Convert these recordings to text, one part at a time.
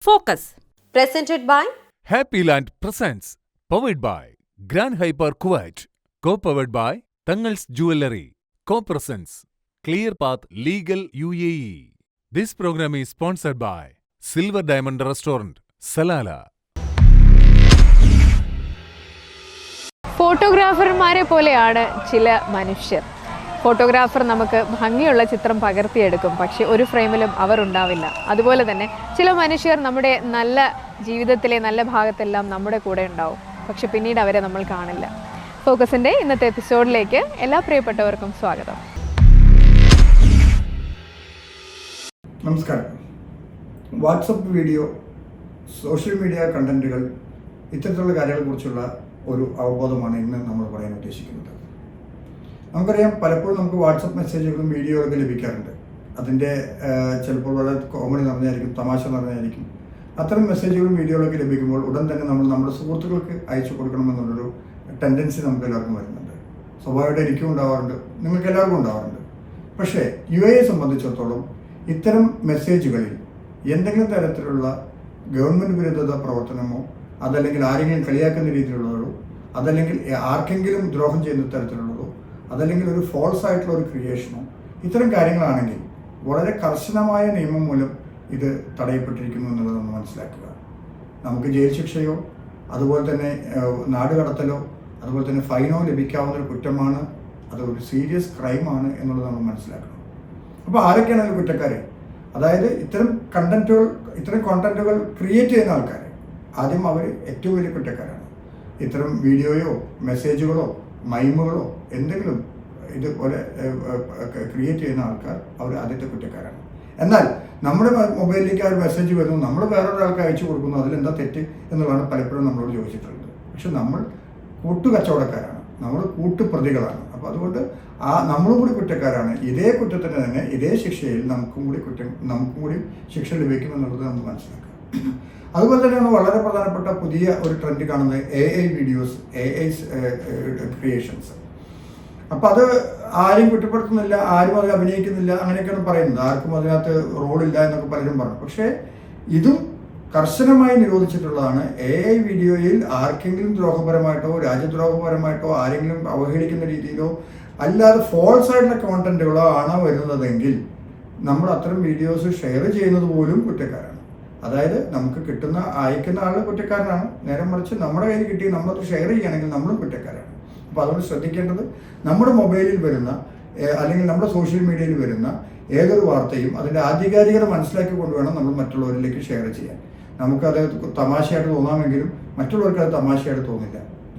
Focus. Presented by Happy Land presents, powered by Grand Hyper Kuwait, co-powered by Tangals Jewellery, co-presents Clear Path Legal UAE. This program is sponsored by Silver Diamond Restaurant, Salala. ഫോട്ടോഗ്രാഫർമാരെ പോലെയാണ് ചില മനുഷ്യർ. Photographer നമുക്ക് ഭംഗിയുള്ള ചിത്രം പകർത്തിയെടുക്കും, പക്ഷെ ഒരു ഫ്രെയിമിലും അവർ ഉണ്ടാവില്ല. അതുപോലെ തന്നെ ചില മനുഷ്യർ നമ്മുടെ നല്ല ജീവിതത്തിലെ നല്ല ഭാഗത്തെല്ലാം നമ്മുടെ കൂടെ ഉണ്ടാവും, പക്ഷെ പിന്നീട് അവരെ നമ്മൾ കാണില്ല. ഫോക്കസിൻ്റെ ഇന്നത്തെ എപ്പിസോഡിലേക്ക് എല്ലാ പ്രിയപ്പെട്ടവർക്കും സ്വാഗതം. നമസ്കാരം. വാട്സപ്പ് വീഡിയോ, സോഷ്യൽ മീഡിയ കണ്ടന്റുകൾ, ഇത്തരത്തിലുള്ള കാര്യങ്ങളെക്കുറിച്ചുള്ള ഒരു അവബോധമാണ് ഇന്ന് നമ്മൾ പറയാൻ ഉദ്ദേശിക്കുന്നത്. നമുക്കറിയാം, പലപ്പോഴും നമുക്ക് വാട്സപ്പ് മെസ്സേജുകളും വീഡിയോകളൊക്കെ ലഭിക്കാറുണ്ട്. അതിൻ്റെ ചിലപ്പോൾ വളരെ കോമഡി നിറഞ്ഞായിരിക്കും, തമാശ നിറഞ്ഞായിരിക്കും. അത്തരം മെസ്സേജുകളും വീഡിയോകളൊക്കെ ലഭിക്കുമ്പോൾ ഉടൻ തന്നെ നമ്മൾ നമ്മുടെ സുഹൃത്തുക്കൾക്ക് അയച്ചു കൊടുക്കണമെന്നുള്ളൊരു ടെൻഡൻസി നമുക്ക് എല്ലാവർക്കും വരുന്നുണ്ട്. സ്വാഭാവികമായിട്ട് എനിക്കും ഉണ്ടാവാറുണ്ട്, നിങ്ങൾക്ക് എല്ലാവർക്കും ഉണ്ടാവാറുണ്ട്. പക്ഷേ UAE സംബന്ധിച്ചിടത്തോളം ഇത്തരം മെസ്സേജുകളിൽ എന്തെങ്കിലും തരത്തിലുള്ള ഗവൺമെൻറ് വിരുദ്ധത പ്രവർത്തനമോ, അതല്ലെങ്കിൽ ആരെങ്കിലും കളിയാക്കുന്ന രീതിയിലുള്ളതോ, അതല്ലെങ്കിൽ ആർക്കെങ്കിലും ദ്രോഹം ചെയ്യുന്ന തരത്തിലുള്ളതോ, അതല്ലെങ്കിൽ ഒരു ഫോൾസ് ആയിട്ടുള്ള ഒരു ക്രിയേഷനോ, ഇത്തരം കാര്യങ്ങളാണെങ്കിൽ വളരെ കർശനമായ നിയമം മൂലം ഇത് തടയപ്പെട്ടിരിക്കുന്നു എന്നുള്ളത് നമ്മൾ മനസ്സിലാക്കുക. നമുക്ക് ജയിൽ ശിക്ഷയോ അതുപോലെ തന്നെ നാടുകടത്തലോ അതുപോലെ തന്നെ ഫൈനോ ലഭിക്കാവുന്ന ഒരു കുറ്റമാണ്. അത് ഒരു സീരിയസ് ക്രൈമാണ് എന്നുള്ളത് നമ്മൾ മനസ്സിലാക്കണം. അപ്പോൾ ആരൊക്കെയാണ് അതിൽ കുറ്റക്കാരെ? അതായത് ഇത്തരം കോണ്ടന്റുകൾ ക്രിയേറ്റ് ചെയ്യുന്ന ആൾക്കാർ ആദ്യം അവർ ഏറ്റവും വലിയ കുറ്റക്കാരാണ്. ഇത്തരം വീഡിയോയോ മെസ്സേജുകളോ മൈമുകളോ എന്തെങ്കിലും ഇതുപോലെ ക്രിയേറ്റ് ചെയ്യുന്ന ആൾക്കാർ അവർ ആദ്യത്തെ കുറ്റക്കാരാണ്. എന്നാൽ നമ്മുടെ മൊബൈലിലേക്ക് ആ ഒരു മെസ്സേജ് വരുന്നു, നമ്മൾ വേറൊരാൾക്ക് അയച്ചു കൊടുക്കുന്നു, അതിലെന്താ തെറ്റ് എന്നുള്ളതാണ് പലപ്പോഴും നമ്മളോട് ചോദിച്ചിട്ടുള്ളത്. പക്ഷെ നമ്മൾ കൂട്ടുകച്ചവടക്കാരാണ്, നമ്മൾ കൂട്ടുപ്രതികളാണ്. അപ്പോൾ അതുകൊണ്ട് നമ്മളും കൂടി കുറ്റക്കാരാണ്. ഇതേ കുറ്റത്തിന് തന്നെ ഇതേ ശിക്ഷയിൽ നമുക്കും കൂടി ശിക്ഷ ലഭിക്കുമെന്നുള്ളത് നമ്മൾ മനസ്സിലാക്കുക. അതുപോലെ തന്നെയാണ് വളരെ പ്രധാനപ്പെട്ട പുതിയ ഒരു ട്രെൻഡ് കാണുന്നത് AI വീഡിയോസ്, AI ക്രിയേഷൻസ്. അപ്പം അത് ആരും കുറ്റപ്പെടുത്തുന്നില്ല, ആരും അത് അഭിനയിക്കുന്നില്ല, അങ്ങനെയൊക്കെയാണ് പറയുന്നത്. ആർക്കും അതിനകത്ത് റോളില്ല എന്നൊക്കെ പലരും പറഞ്ഞു. പക്ഷേ ഇതും കർശനമായി നിരോധിച്ചിട്ടുള്ളതാണ്. AI വീഡിയോയിൽ ആർക്കെങ്കിലും ദ്രോഹപരമായിട്ടോ രാജ്യദ്രോഹപരമായിട്ടോ ആരെങ്കിലും അവഹേളിക്കുന്ന രീതിയിലോ അല്ലാതെ ഫോൾസ് ആയിട്ടുള്ള കോണ്ടന്റുകളോ ആണ് വരുന്നതെങ്കിൽ നമ്മൾ അത്തരം വീഡിയോസ് ഷെയർ ചെയ്യുന്നത് പോലും കുറ്റക്കാരാണ്. അതായത് നമുക്ക് അയക്കുന്ന ആൾ കുറ്റക്കാരനാണ്, നേരെ മറിച്ച് നമ്മുടെ കയ്യിൽ കിട്ടി നമ്മളത് ഷെയർ ചെയ്യുകയാണെങ്കിൽ നമ്മളും കുറ്റക്കാരാണ്. അപ്പോൾ അതുകൊണ്ട് ശ്രദ്ധിക്കേണ്ടത്, നമ്മുടെ മൊബൈലിൽ വരുന്ന അല്ലെങ്കിൽ നമ്മുടെ സോഷ്യൽ മീഡിയയിൽ വരുന്ന ഏതൊരു വാർത്തയും അതിൻ്റെ ആധികാരികത മനസ്സിലാക്കി കൊണ്ടുവേണം നമ്മൾ മറ്റുള്ളവരിലേക്ക് ഷെയർ ചെയ്യാൻ. നമുക്കത് തമാശയായിട്ട് തോന്നാമെങ്കിലും മറ്റുള്ളവർക്ക് അത് തമാശയായിട്ട് തോന്നില്ല.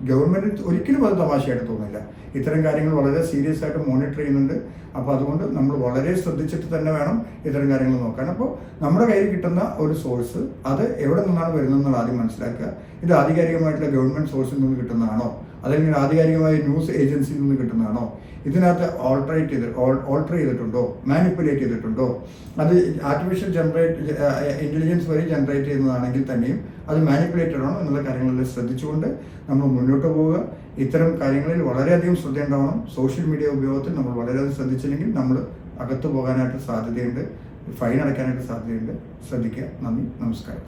ഗവൺമെൻറ് ഒരിക്കലും അത് തമാശയായിട്ട് തോന്നില്ല. ഇത്തരം കാര്യങ്ങൾ വളരെ സീരിയസ് ആയിട്ട് മോണിറ്റർ ചെയ്യുന്നുണ്ട്. അപ്പോൾ അതുകൊണ്ട് നമ്മൾ വളരെ ശ്രദ്ധിച്ചിട്ട് തന്നെ വേണം ഇത്തരം കാര്യങ്ങൾ നോക്കാൻ. അപ്പോൾ നമ്മുടെ കയ്യിൽ കിട്ടുന്ന ഒരു സോഴ്സ് അത് എവിടെ നിന്നാണ് വരുന്നതെന്ന് ആദ്യം മനസ്സിലാക്കുക. ഇത് ആധികാരികമായിട്ടുള്ള ഗവൺമെൻറ് സോഴ്സിൽ നിന്ന് കിട്ടുന്നതാണോ, അല്ലെങ്കിൽ ആധികാരികമായ ന്യൂസ് ഏജൻസിയിൽ നിന്ന് കിട്ടുന്നതാണോ, ഇതിനകത്ത് ഓൾട്ടർ ചെയ്തിട്ടുണ്ടോ, മാനിപ്പുലേറ്റ് ചെയ്തിട്ടുണ്ടോ, അത് ആർട്ടിഫിഷ്യൽ ഇൻ്റലിജൻസ് വഴി ജനറേറ്റ് ചെയ്യുന്നതാണെങ്കിൽ തന്നെയും അത് മാനിപ്പുലേറ്റഡ് ആണോ എന്നുള്ള കാര്യങ്ങളിൽ ശ്രദ്ധിച്ചുകൊണ്ട് നമ്മൾ മുന്നോട്ട് പോവുക. ഇത്തരം കാര്യങ്ങളിൽ വളരെയധികം ശ്രദ്ധയുണ്ടാവണം. സോഷ്യൽ മീഡിയ ഉപയോഗത്തിൽ നമ്മൾ വളരെയധികം ശ്രദ്ധിച്ചില്ലെങ്കിൽ നമ്മൾ അകത്ത് പോകാനായിട്ട് സാധ്യതയുണ്ട്, ഫൈൻ അടയ്ക്കാനായിട്ട് സാധ്യതയുണ്ട്. ശ്രദ്ധിക്കുക. നന്ദി, നമസ്കാരം.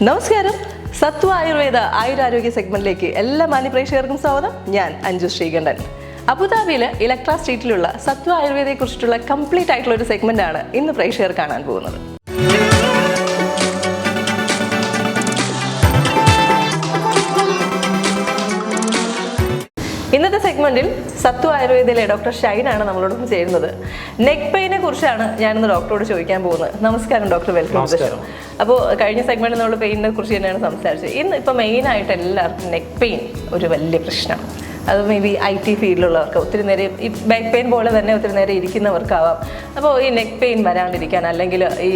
നമസ്കാരം. സത്വ ആയുർവേദ ആയുരാരോഗ്യ സെഗ്മെന്റിലേക്ക് എല്ലാ മാന്യപ്രേക്ഷകർക്കും സ്വാഗതം. ഞാൻ അഞ്ജു ശ്രീകണ്ഠൻ. അബുദാബിയിൽ ഇലക്ട്ര സ്ട്രീറ്റിലുള്ള സത്വ ആയുർവേദയെ കുറിച്ചിട്ടുള്ള കംപ്ലീറ്റ് ആയിട്ടുള്ള ഒരു സെഗ്മെന്റ് ആണ് ഇന്ന് പ്രേക്ഷകർ കാണാൻ പോകുന്നത്. ഇന്നത്തെ സെഗ്മെന്റിൽ സത്വ ആയുർവേദയിലെ ഡോക്ടർ ഷൈനാണ് നമ്മളോടൊപ്പം ചേരുന്നത്. നെക്ക് പെയിനെ കുറിച്ചാണ് ഞാനിന്ന് ഡോക്ടറോട് ചോദിക്കാൻ പോകുന്നത്. നമസ്കാരം ഡോക്ടർ, വെൽക്കം. അപ്പോൾ കഴിഞ്ഞ സെഗ്മെന്റിൽ നമ്മൾ പെയിനെ കുറിച്ച് തന്നെയാണ് സംസാരിച്ചത്. ഇന്ന് ഇപ്പോൾ മെയിനായിട്ട് എല്ലാവർക്കും നെക്ക് പെയിൻ ഒരു വലിയ പ്രശ്നമാണ്. അത് മേ ബി IT ഫീൽഡിലുള്ളവർക്ക്, ഒത്തിരി നേരം ഈ ബാക്ക് പെയിൻ പോലെ തന്നെ ഒത്തിരി നേരം ഇരിക്കുന്നവർക്കാവാം. അപ്പോൾ ഈ നെക്ക് പെയിൻ വരാണ്ടിരിക്കാൻ, അല്ലെങ്കിൽ ഈ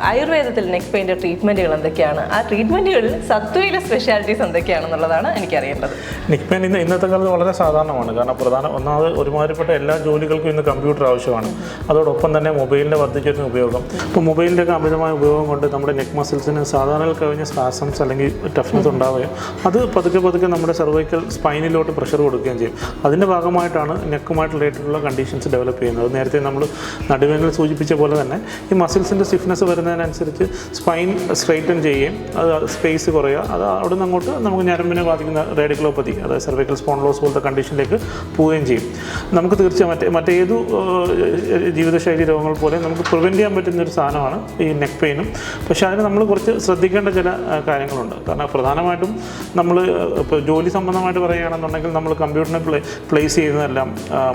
ആയുർവേദത്തിൽ നെക്ക് പെയിൻ്റെ ട്രീറ്റ്മെൻറ്റുകൾ എന്തൊക്കെയാണ്, ആ ട്രീറ്റ്മെൻറ്റുകളിൽ സത്വയിലെ സ്പെഷ്യാലിറ്റീസ് എന്തൊക്കെയാണെന്നുള്ളതാണ് എനിക്കറിയേണ്ടത്. നെക്ക് പെയിൻ ഇന്നത്തെ കാലത്ത് വളരെ സാധാരണമാണ്. കാരണം ഒന്നാമത് ഒരുമാതിരിപ്പെട്ട എല്ലാ ജോലികൾക്കും ഇന്ന് കമ്പ്യൂട്ടർ ആവശ്യമാണ്. അതോടൊപ്പം തന്നെ മൊബൈലിൻ്റെ വർദ്ധിച്ചിരുന്ന ഉപയോഗം. ഇപ്പോൾ മൊബൈലിൻ്റെ ഒക്കെ അമിതമായ ഉപയോഗം കൊണ്ട് നമ്മുടെ നെക്ക് മസിൽസിന് സാധാരണ കവിഞ്ഞ സ്പാസംസ് അല്ലെങ്കിൽ ടഫ്നെസ് ഉണ്ടാവുകയും അത് പതുക്കെ നമ്മുടെ സെർവൈക്കൽ സ്പൈനിലോട്ട് പ്രഷർ കൊടുക്കും. കൊടുക്കുകയും ചെയ്യും. അതിൻ്റെ ഭാഗമായിട്ടാണ് നെക്കുമായിട്ട് റിലേറ്റഡുള്ള കണ്ടീഷൻസ് ഡെവലപ്പ് ചെയ്യുന്നത്. നേരത്തെ നമ്മൾ നടുവേദന സൂചിപ്പിച്ച പോലെ തന്നെ ഈ മസിൽസിൻ്റെ സ്റ്റിഫ്നെസ് വരുന്നതിനനുസരിച്ച് സ്പൈൻ സ്ട്രെയിറ്റൻ ചെയ്യുകയും അത് സ്പേസ് കുറയുക, അത് അവിടെ നിന്ന് അങ്ങോട്ട് നമുക്ക് ഞരമ്പിനെ ബാധിക്കുന്ന റേഡിക്കുലോപ്പതി, അതായത് സെർവിക്കൽ സ്പോണ്ടിലോസിസ് പോലത്തെ കണ്ടീഷനിലേക്ക് പോവുകയും ചെയ്യും. നമുക്ക് തീർച്ചയായും മറ്റേതു ജീവിതശൈലി രോഗങ്ങൾ പോലെ നമുക്ക് പ്രിവെൻറ്റ് ചെയ്യാൻ പറ്റുന്ന ഒരു സാധനമാണ് ഈ നെക്ക് പെയിനും. പക്ഷേ അതിന് നമ്മൾ കുറച്ച് ശ്രദ്ധിക്കേണ്ട ചില കാര്യങ്ങളുണ്ട്. കാരണം പ്രധാനമായിട്ടും നമ്മൾ ഇപ്പോൾ ജോലി സംബന്ധമായിട്ട് പറയുകയാണെന്നുണ്ടെങ്കിൽ നമ്മൾ കമ്പ്യൂട്ടറിനെ പ്ലേസ് ചെയ്യുന്നതെല്ലാം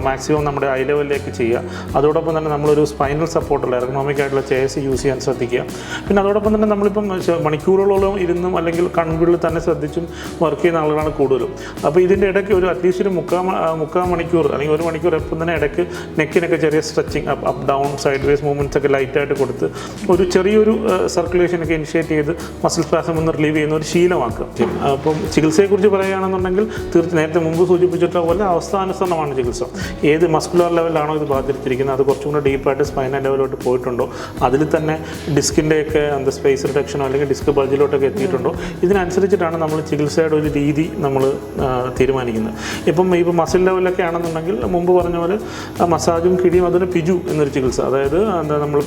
മാക്സിമം നമ്മുടെ ഐ ലെവലിലേക്ക് ചെയ്യുക. അതോടൊപ്പം തന്നെ നമ്മളൊരു സ്പൈനൽ സപ്പോർട്ടുള്ള എർഗണോമിക് ആയിട്ടുള്ള ചെയർസ് യൂസ് ചെയ്യാൻ ശ്രദ്ധിക്കുക. പിന്നെ അതോടൊപ്പം തന്നെ നമ്മളിപ്പം മണിക്കൂറുകളോളം ഇരുന്നും അല്ലെങ്കിൽ കൺപിളിൽ തന്നെ ശ്രദ്ധിച്ചും വർക്ക് ചെയ്യുന്ന ആളുകളാണ് കൂടുതലും. അപ്പോൾ ഇതിൻ്റെ ഇടയ്ക്ക് ഒരു അറ്റ്ലീസ്റ്റ് ഒരു മുക്കാൽ മണിക്കൂർ അല്ലെങ്കിൽ 1 മണിക്കൂർ എപ്പം തന്നെ ഇടയ്ക്ക് നെക്കിനൊക്കെ ചെറിയ stretching up down side vase movements ഒക്കെ ലൈറ്റായിട്ട് കൊടുത്ത് ഒരു ചെറിയൊരു സർക്കുലേഷനൊക്കെ ഇനിഷ്യേറ്റ് ചെയ്ത് മസിൽ സ്പാസം ഒന്ന് റിലീവ് ചെയ്യുന്ന ഒരു ശീലമാക്കുക. അപ്പം ചികിത്സയെക്കുറിച്ച് പറയുകയാണെന്നുണ്ടെങ്കിൽ നേരത്തെ മുമ്പ് സൂചിപ്പിച്ചിട്ടുള്ള പോലെ അവസ്ഥാനുസരണമാണ് ചികിത്സ. ഏത് മസ്കുലർ ലെവലിലാണോ ഇത് ബാധിച്ചിരിക്കുന്നത്, അത് കുറച്ചും കൂടെ ഡീപ്പായിട്ട് സ്പൈനൽ ലെവലോട്ട് പോയിട്ടുണ്ടോ, അതിൽ തന്നെ ഡിസ്കിൻ്റെയൊക്കെ സ്പേസ് റിഡക്ഷനോ അല്ലെങ്കിൽ ഡിസ്ക് ബൾജിലോട്ടൊക്കെ എത്തിയിട്ടുണ്ടോ, ഇതിനനുസരിച്ചിട്ടാണ് നമ്മൾ ചികിത്സയുടെ ഒരു രീതി നമ്മൾ തീരുമാനിക്കുന്നത്. ഇപ്പം മസിൽ ലെവലൊക്കെ ആണെന്നുണ്ടെങ്കിൽ മുമ്പ് പറഞ്ഞ പോലെ മസാജും കിഴിയും അതിന് പിജു എന്നൊരു ചികിത്സ, അതായത് നമ്മൾ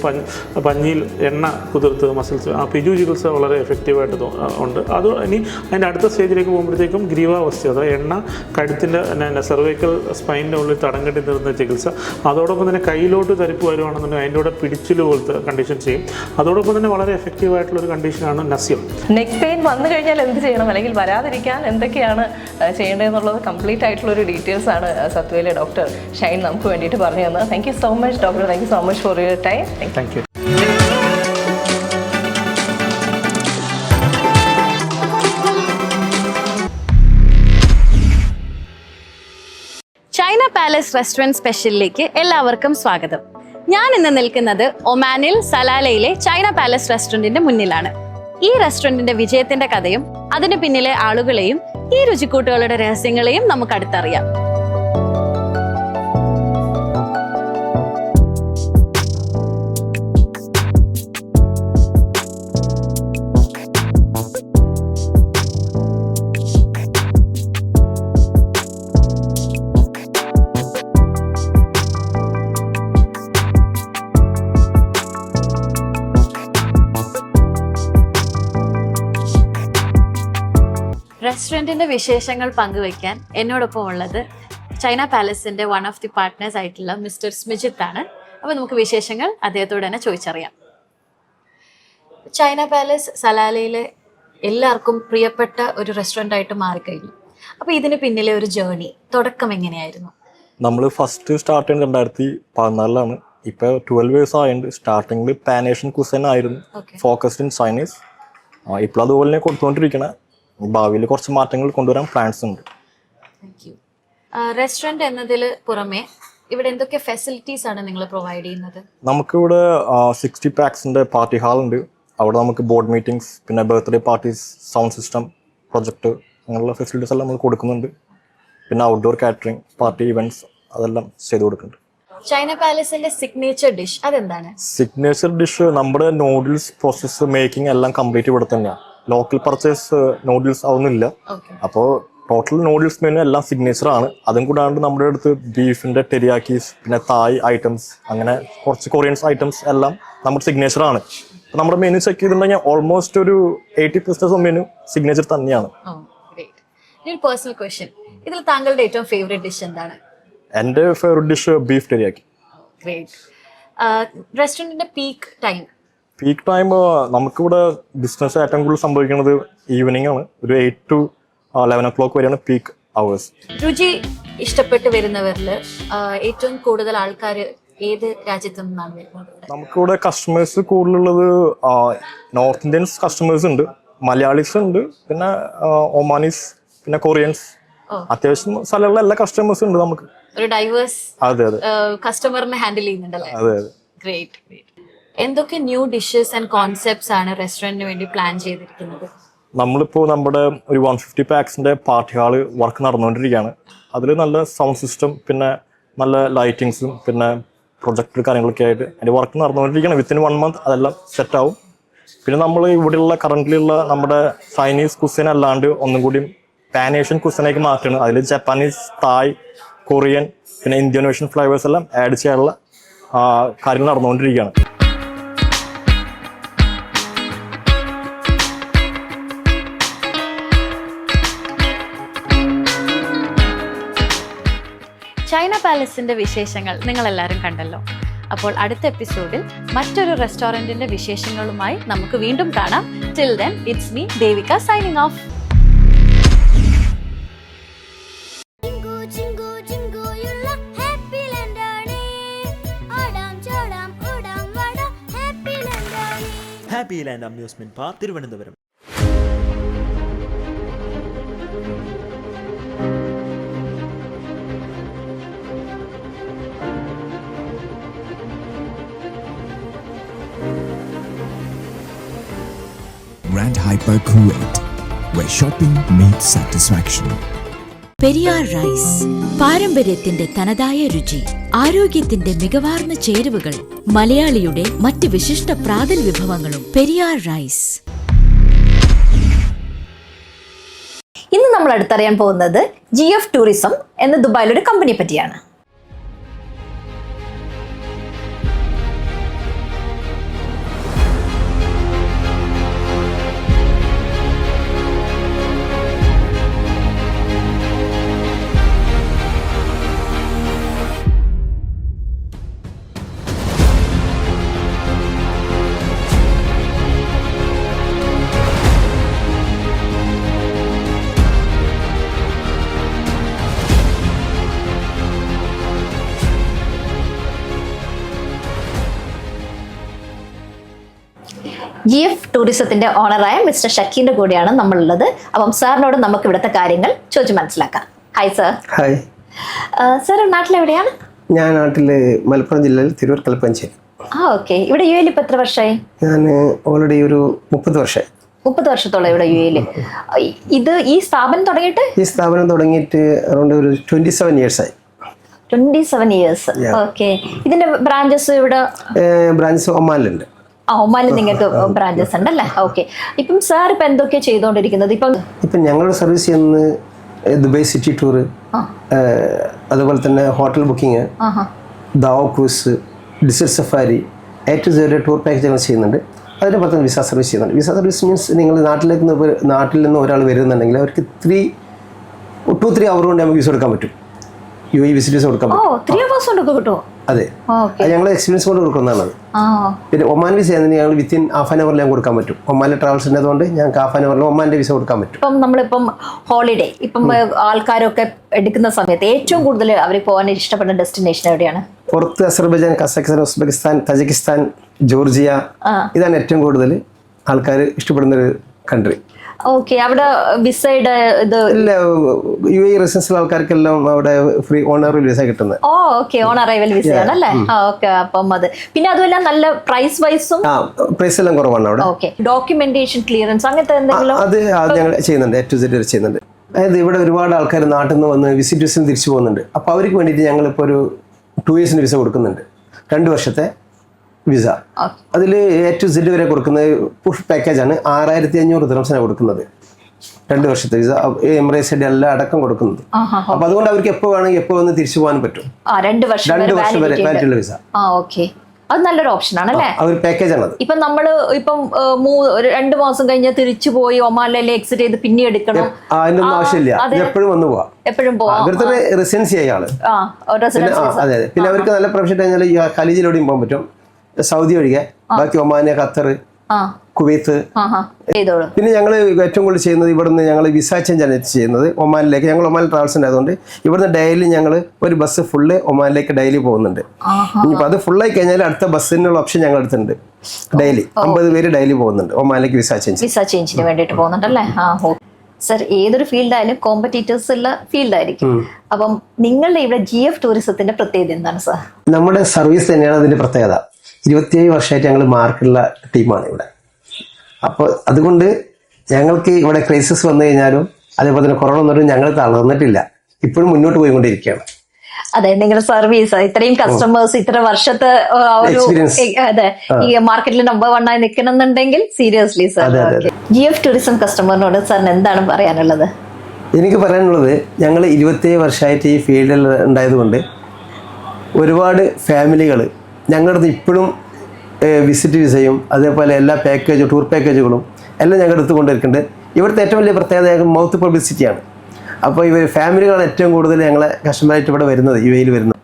പഞ്ഞിയിൽ എണ്ണ കുതിർത്ത് മസിൽസ്, ആ പിജു ചികിത്സ വളരെ എഫക്റ്റീവായിട്ട് ഉണ്ട്. അത് ഇനി അതിൻ്റെ അടുത്ത സ്റ്റേജിലേക്ക് പോകുമ്പോഴത്തേക്കും ഗ്രീവാവസ്ഥ, അതായത് എണ്ണ കഴുത്തിൻ്റെ സെർവൈക്കൽ സ്പൈനിൻ്റെ ഉള്ളിൽ തടം കെട്ടി നിർത്തുന്ന ചികിത്സ. അതോടൊപ്പം തന്നെ കയ്യിലോട്ട് തരിപ്പ് വരുവാണെന്നുണ്ടെങ്കിൽ അതിൻ്റെ കൂടെ പിടിച്ചിൽ പോലത്തെ കണ്ടീഷൻ ചെയ്യും. അതോടൊപ്പം തന്നെ വളരെ എഫക്റ്റീവായിട്ടുള്ളൊരു കണ്ടീഷനാണ് നസ്യം. നെക്ക് പെയിൻ വന്നു കഴിഞ്ഞാൽ എന്ത് ചെയ്യണം, അല്ലെങ്കിൽ വരാതിരിക്കാൻ എന്തൊക്കെയാണ് ചെയ്യേണ്ടതെന്നുള്ളത് കംപ്ലീറ്റ് ആയിട്ടുള്ള ഒരു ഡീറ്റെയിൽസ് ആണ് സത്വയിലെ ഡോക്ടർ ഷൈൻ നമുക്ക് വേണ്ടിയിട്ട് പറഞ്ഞു തന്നത്. Thank you so much doctor. Thank you so much for your time. Thank you. China Palace restaurant സ്പെഷ്യലിലേക്ക് എല്ലാവർക്കും സ്വാഗതം. ഞാൻ ഇന്ന് നിൽക്കുന്നത് ഒമാനിൽ സലാലയിലെ ചൈന പാലസ് റെസ്റ്റോറൻറ്റിന്റെ മുന്നിലാണ്. ഈ റെസ്റ്റോറൻറ്റിന്റെ വിജയത്തിന്റെ കഥയും അതിന് പിന്നിലെ ആളുകളെയും ഈ രുചിക്കൂട്ടുകളുടെ രഹസ്യങ്ങളെയും നമുക്ക് അടുത്തറിയാം. റെസ്റ്റോറൻറ്റിന്റെ വിശേഷങ്ങൾ പങ്കുവയ്ക്കാൻ എന്നോടൊപ്പം ഉള്ളത് ചൈന പാലസിന്റെ വൺ ഓഫ് ദി പാർട്ട്നേഴ്സ് ആയിട്ടുള്ള മിസ്റ്റർ സ്മിജിത്ത് ആണ്. അപ്പോൾ നമുക്ക് വിശേഷങ്ങൾ അദ്ദേഹത്തോട് തന്നെ ചോദിച്ചറിയാം. ചൈന പാലസ് സലാലയിലെ എല്ലാവർക്കും പ്രിയപ്പെട്ട ഒരു റെസ്റ്റോറൻ്റ് ആയിട്ട് മാറിക്കഴിഞ്ഞു. അപ്പോൾ ഇതിന് പിന്നിലെ ഒരു ജേർണി, തുടക്കം എങ്ങനെയായിരുന്നു? നമ്മൾ ഫസ്റ്റ് സ്റ്റാർട്ട് ചെയ്യുന്നത് 2014 ഇപ്പോൾ 12 years ആയതുകൊണ്ട് സ്റ്റാർട്ടിങ്ങിൽ പാൻ ഏഷ്യൻ കുസൈൻ ആയിരുന്നു, ഫോക്കസ്ഡ് ഇൻ ചൈനീസ്. ഇപ്പോൾ അതുപോലെ തന്നെ കൊടുത്തുകൊണ്ടിരിക്കണ. ഭാവിയിൽ കുറച്ച് മാറ്റങ്ങൾ കൊണ്ടുവരാൻ പ്ലാൻസ് ഉണ്ട്. റെസ്റ്റോറൻറ്റ് എന്നതിൽ പുറമെ ഇവിടെ എന്തൊക്കെ ഫെസിലിറ്റീസ് ആണ് നിങ്ങൾ പ്രൊവൈഡ് ചെയ്യുന്നത്? നമുക്കിവിടെ 60 പാക്സിൻ്റെ പാർട്ടി ഹാൾ ഉണ്ട്. അവിടെ നമുക്ക് ബോർഡ് മീറ്റിംഗ്സ്, പിന്നെ birthday parties, sound system, project, അങ്ങനെയുള്ള ഫെസിലിറ്റീസ് എല്ലാം നമ്മൾ കൊടുക്കുന്നുണ്ട്. പിന്നെ ഔട്ട്ഡോർ കാറ്ററിംഗ്, പാർട്ടി ഇവൻറ്റ്സ് അതെല്ലാം ചെയ്ത് കൊടുക്കുന്നുണ്ട്. ചൈന പാലസിന്റെ സിഗ്നേച്ചർ ഡിഷ് അതെന്താണ്? സിഗ്നേച്ചർ ഡിഷ് നമ്മുടെ നൂഡിൽസ് പ്രോസസ്സ് മേക്കിംഗ് എല്ലാം കംപ്ലീറ്റ് ഇവിടെ തന്നെയാണ്. ലോക്കൽ പർച്ചേസ് നൂഡിൽസ് അതൊന്നുമില്ല. അപ്പോൾ ടോട്ടൽ നൂഡിൽസ് മെനു എല്ലാം സിഗ്നേച്ചർ ആണ്. അതും കൂടാണ്ട് നമ്മുടെ അടുത്ത് ബീഫിൻ്റെ ടെരിയാക്കീസ്, പിന്നെ തായ് ഐറ്റംസ്, അങ്ങനെ കുറച്ച് കൊറിയൻസ് ഐറ്റംസ് എല്ലാം നമ്മുടെ സിഗ്നേച്ചർ ആണ്. നമ്മുടെ മെനു ചെക്ക് ചെയ്തിട്ടുണ്ടെങ്കിൽ ഓൾമോസ്റ്റ് ഒരു 80% മെനു സിഗ്നേച്ചർ തന്നെയാണ്. പേഴ്സണൽ ക്വസ്റ്റ്യൻ, ഇതിൽ താങ്കളുടെ ഏറ്റവും ഫേവറേറ്റ് ഡിഷ് എന്താണ്? എൻ്റെ ഫേവറേറ്റ് ഡിഷ് ബീഫ് ടെരിയാക്കി. റെസ്റ്റോറൻറ്റിന്റെ പീക്ക് ടൈം നമുക്കിവിടെ ബിസിനസ് ഏറ്റവും കൂടുതൽ സംഭവിക്കുന്നത് ഈവനിങ് ആണ്. ഒരു 8 to 11 o'clock വരെയാണ് പീക്ക് അവേഴ്സ്. രുചി ഇഷ്ടപ്പെട്ട് വരുന്നവരിൽ ഏറ്റവും കൂടുതൽ ആൾക്കാർ ഏത് രാജ്യത്തു നിന്നാണ് വരുന്നത്? നമുക്കിവിടെ കസ്റ്റമേഴ്സ് കൂടുതലുള്ളത് നോർത്ത് ഇന്ത്യൻസ് കസ്റ്റമേഴ്സ് ഉണ്ട്, മലയാളീസ് ഉണ്ട്, പിന്നെ ഒമാനീസ്, പിന്നെ കൊറിയൻസ്, അത്യാവശ്യം സ്ഥലങ്ങളിലെ എല്ലാ കസ്റ്റമേഴ്സും ഉണ്ട്. നമുക്ക് ഒരു ഡൈവേഴ്സ് അതെ കസ്റ്റമറിനെ ഹാൻഡിൽ ചെയ്യുന്നുണ്ടല്ലേ? അതെ. ഗ്രേറ്റ്. എന്തൊക്കെ ന്യൂ ഡിഷസ് ആൻഡ് കോൺസെപ്റ്റ്സ് ആണ് റെസ്റ്റോറന്റിന് വേണ്ടി പ്ലാൻ ചെയ്തിരിക്കുന്നത്? നമ്മളിപ്പോൾ നമ്മുടെ ഒരു 150 പാക്സിൻ്റെ പാർട്ടി ഹാള് വർക്ക് നടന്നുകൊണ്ടിരിക്കുകയാണ്. അതിൽ നല്ല സൗണ്ട് സിസ്റ്റം, പിന്നെ നല്ല ലൈറ്റിങ്സും, പിന്നെ പ്രൊജക്ടർ കാര്യങ്ങളൊക്കെ ആയിട്ട് അതിൻ്റെ വർക്ക് നടന്നുകൊണ്ടിരിക്കുകയാണ്. വിത്തിൻ 1 month അതെല്ലാം സെറ്റ് ആവും. പിന്നെ നമ്മൾ ഇവിടെയുള്ള കറൻ്റിലുള്ള നമ്മുടെ ചൈനീസ് കുസിൻ അല്ലാണ്ട് ഒന്നും കൂടി പാൻ ഏഷ്യൻ കുസനേക്ക് മാറ്റുകയാണ്. അതിൽ ജപ്പാനീസ്, തായ്, കൊറിയൻ, പിന്നെ ഇന്തോനേഷ്യൻ ഫ്ലേവേഴ്സ് എല്ലാം ആഡ് ചെയ്യാനുള്ള കാര്യങ്ങൾ നടന്നുകൊണ്ടിരിക്കുകയാണ്. ചൈന പാലസിന്റെ വിശേഷങ്ങൾ നിങ്ങൾ എല്ലാവരും കണ്ടല്ലോ. അപ്പോൾ അടുത്ത എപ്പിസോഡിൽ മറ്റൊരു റെസ്റ്റോറൻറ്റിന്റെ വിശേഷങ്ങളുമായി നമുക്ക് വീണ്ടും കാണാം. Till then it's me Devika signing off. Happy Land Amusement Park Thiruvananthapuram. Grand Hyper Kuwait, where shopping meets satisfaction. Periyar rice, പാരമ്പര്യത്തിന്റെ തനതായ രുചി, ആരോഗ്യത്തിന്റെ മികവാർന്ന ചേരുവകൾ, മലയാളിയുടെ മറ്റ് വിശിഷ്ട പ്രാതൽ വിഭവങ്ങളും. പെരിയാർ റൈസ്. ഇന്ന് നമ്മൾ അടുത്തറിയാൻ പോകുന്നത് GF ടൂറിസം എന്ന ദുബായിലൊരു കമ്പനിയെ പറ്റിയാണ്. GF ടൂറിസത്തിന്റെ ഓണറായ മിസ്റ്റർ ഷക്കീന്റെ കൂടെയാണ് നമ്മളുള്ളത്. അപ്പം സാറിനോട് നമുക്ക് ഇവിടുത്തെ കാര്യങ്ങൾ ചോദിച്ചു മനസ്സിലാക്കാം. Hi sir. ഹായ് സർ, നാട്ടിലെവിടെയാണ്? ഞാൻ നാട്ടില് മലപ്പുറം ജില്ലയിൽ തിരൂർ കൽപ്പഞ്ചേരി. ഓക്കെ. ഇവിടെ UAE ഇപ്പൊ എത്ര വർഷമായി? ഞാൻ ഓൾറെഡി ഒരു 30 വർഷമായി. 30 വർഷത്തോളം ഇവിടെ UAE. ഈ സ്ഥാപനം തുടങ്ങിയിട്ട് അറൗണ്ട് ഒരു 27 years ആയി. 27 years. ഓക്കെ. ഇതിന്റെ ബ്രാഞ്ചസ് ഇവിടെ? ബ്രാഞ്ചസ് ഒമാനിലുണ്ട്. ഒമാനിൽ നിങ്ങൾക്ക് ബ്രാഞ്ചസ് ഉണ്ടല്ലേ? ഓക്കെ. ഇപ്പം സാർ ഇപ്പൊ എന്തൊക്കെയാ ചെയ്തുകൊണ്ടിരിക്കുന്നത്? ഇപ്പം ഞങ്ങളുടെ സർവീസ് ചെയ്യുന്നത് ദുബായ് സിറ്റി ടൂർ, അതുപോലെ തന്നെ hotel booking, dhow cruise, desert safari, A to Z tour package ഞങ്ങൾ ചെയ്യുന്നുണ്ട്. അതിന് പുറത്ത് വിസ സർവീസ് ചെയ്യുന്നുണ്ട്. വിസ സർവീസ് മീൻസ് നിങ്ങൾ നാട്ടിൽ നിന്ന് ഒരാൾ വരുന്നുണ്ടെങ്കിൽ അവർക്ക് 2-3 hour കൊണ്ട് നമുക്ക് വിസ കൊടുക്കാൻ പറ്റും. UAE വിസിറ്റേഴ്സ് കൊടുക്കാൻ പറ്റും. 3 hours കൊണ്ട് കിട്ടുമോ? അതെ, അത് ഞങ്ങൾ എക്സ്പീരിയൻസ് കൊണ്ട് കൊടുക്കുന്നതാണ്. പിന്നെ ഒമാൻ വിസ ഞങ്ങൾ വിത്തിൻ ഹാഫ് ആൻ അവറിൽ കൊടുക്കാൻ പറ്റും. ഒമാനിലെ ട്രാവൽസ് ഉള്ളതുകൊണ്ട് ഞങ്ങൾക്ക് ഹാഫ് ആൻ അവറിൽ ഒമാൻ്റെ വിസ കൊടുക്കാൻ പറ്റും. ഇപ്പം നമ്മളിപ്പം ഹോളിഡേ ആൾക്കാരൊക്കെ എടുക്കുന്ന സമയത്ത് ഏറ്റവും കൂടുതൽ അവർ പോകാൻ ഇഷ്ടപ്പെടുന്ന ഡെസ്റ്റിനേഷൻ എവിടെയാണ്? പുറത്ത് Azerbaijan, Kazakhstan, Uzbekistan, Tajikistan, Georgia, ഇതാണ് ഏറ്റവും കൂടുതൽ ആൾക്കാർ ഇഷ്ടപ്പെടുന്ന ഒരു കൺട്രി. ഓക്കെ. അവിടെ വിസയുടെ ഇത് ഇല്ല, UAE റെസിഡൻസിലെ ആൾക്കാർക്കെല്ലാം അവിടെ ഫ്രീ ഓൺ അറൈവൽ വിസ കിട്ടുന്നത്. ഓക്കെ, ഓൺ അറൈവൽ വിസയാണ് അല്ലേ? ഓക്കെ. അപ്പം അത് പിന്നെ അതുമല്ല നല്ല പ്രൈസ് വൈസും പ്രൈസ് എല്ലാം കുറവാണ് അവിടെ. ഓക്കെ. ഡോക്യുമെന്റേഷൻ ക്ലിയറൻസ് അങ്ങനത്തെ എന്തെങ്കിലും അത് ഞങ്ങൾ ചെയ്യുന്നുണ്ട്. A to Z ചെയ്യുന്നുണ്ട്. അതായത് ഇവിടെ ഒരുപാട് ആൾക്കാർ നാട്ടിൽ നിന്ന് വന്ന് വിസിറ്റേഴ്സിന് തിരിച്ചു പോകുന്നുണ്ട്. അപ്പോൾ അവർക്ക് വേണ്ടിയിട്ട് ഞങ്ങളിപ്പോൾ ഒരു 2 years വിസ കൊടുക്കുന്നുണ്ട്. 2 വർഷത്തെ വിസ. അതിൽ A to Z വരെ കൊടുക്കുന്നത് പുഷ് പാക്കേജാണ്. 6500 ദിർഹംസാണ് കൊടുക്കുന്നത് 2 വർഷത്തെ വിസ. എമിറേറ്റ്സ് എല്ലാം അടക്കം കൊടുക്കുന്നത്. അപ്പൊ അതുകൊണ്ട് അവർക്ക് എപ്പോൾ വേണമെങ്കിൽ എപ്പോൾ വന്ന് തിരിച്ചു പോകാൻ പറ്റും. 2 വർഷം വരെ വാലിഡിറ്റിയുള്ള വിസ. ഓക്കെ. അത് നല്ലൊരു ഓപ്ഷൻ ആണല്ലേ? ഒരു പാക്കേജാണ് അത്. ഇപ്പം നമ്മള് 2 മാസം കഴിഞ്ഞ് തിരിച്ചു പോയി ഒമാനിലെ എക്സിറ്റ് ചെയ്ത് പിന്നെ എടുക്കണം, അതിനൊന്നും ആവശ്യമില്ല. എപ്പോഴും വന്നു പോവാം. എപ്പോഴും പോവാം. അവരുടെ റെസിഡൻസി ആള്. അതെ. പിന്നെ അവർക്ക് നല്ല പ്രൊഫഷൻ കഴിഞ്ഞാൽ ഖലീജിലൂടെയും പോകാൻ പറ്റും. സൗദി ഒഴികെ ബാക്കി ഒമാന്, ഖത്തർ, കുവൈത്ത്. പിന്നെ ഞങ്ങൾ ഏറ്റവും കൂടുതൽ ചെയ്യുന്നത് ഇവിടുന്ന് ഞങ്ങൾ വിസ ചേഞ്ച് ആണ് ചെയ്യുന്നത് ഒമാനിലേക്ക്. ഞങ്ങൾ ഒമാനിൽ ട്രാവൽസ് ഉണ്ടായതുകൊണ്ട് ഇവിടുന്ന് ഡെയിലി ഞങ്ങൾ ഒരു ബസ് ഫുള്ള് ഒമാനിലേക്ക് ഡെയിലി പോകുന്നുണ്ട്. ഇനിയിപ്പോൾ അത് ഫുള്ളായി കഴിഞ്ഞാൽ അടുത്ത ബസ്സിനുള്ള ഓപ്ഷൻ ഞങ്ങൾ എടുത്തിട്ടുണ്ട്. ഡെയിലി 50 പേര് ഡെയിലി പോകുന്നുണ്ട് ഒമാനിലേക്ക് വിസ ചേഞ്ചിന് വേണ്ടിയിട്ട് പോകുന്നുണ്ടല്ലേ? സർ, ഏതൊരു ഫീൽഡായാലും കോമ്പറ്റീറ്റേഴ്സ് ഉള്ള ഫീൽഡായിരിക്കും. അപ്പം നിങ്ങളുടെ ഇവിടെ GF ടൂറിസത്തിന്റെ പ്രത്യേകത എന്താണ് സർ? നമ്മുടെ സർവീസ് തന്നെയാണ് അതിന്റെ പ്രത്യേകത. 27 വർഷമായിട്ട് ഞങ്ങൾ മാർക്കുള്ള ടീമാണ് ഇവിടെ. അപ്പോൾ അതുകൊണ്ട് ഞങ്ങൾക്ക് ഇവിടെ ക്രൈസിസ് വന്നു കഴിഞ്ഞാലും അതേപോലെ തന്നെ കൊറോണ വന്നിട്ടും ഞങ്ങൾ തളർന്നിട്ടില്ല. ഇപ്പോഴും മുന്നോട്ട് പോയിക്കൊണ്ടിരിക്കുകയാണ്. അതെ, നിങ്ങളുടെ സർവീസ് ഇത്രയും കസ്റ്റമേഴ്സ് ഇത്ര വർഷത്തെ അതെ ഈ മാർക്കറ്റിൽ നമ്പർ 1 ആയി നിൽക്കണമെന്നുണ്ടെങ്കിൽ സീരിയസ്ലി സർ. GF ടൂറിസം കസ്റ്റമറിനോട് സാറിന് എന്താണ് പറയാനുള്ളത്? എനിക്ക് പറയാനുള്ളത്, ഞങ്ങൾ 27 വർഷമായിട്ട് ഈ ഫീൽഡിൽ ഉണ്ടായതുകൊണ്ട് ഒരുപാട് ഫാമിലികൾ ഞങ്ങളുടെ അടുത്ത് ഇപ്പോഴും വിസിറ്റ് വിസയും അതേപോലെ എല്ലാ പാക്കേജും ടൂർ പാക്കേജുകളും എല്ലാം ഞങ്ങളുടെ അടുത്ത് കൊണ്ടുവരുന്നുണ്ട്. ഇവിടുത്തെ ഏറ്റവും വലിയ പ്രത്യേകത മൗത്ത് പബ്ലിസിറ്റിയാണ്. അപ്പോൾ ഇവർ ഫാമിലികളാണ് ഏറ്റവും കൂടുതൽ ഞങ്ങളെ കസ്റ്റമറായിട്ട് ഇവിടെ വരുന്നത്, UAE വരുന്നത്.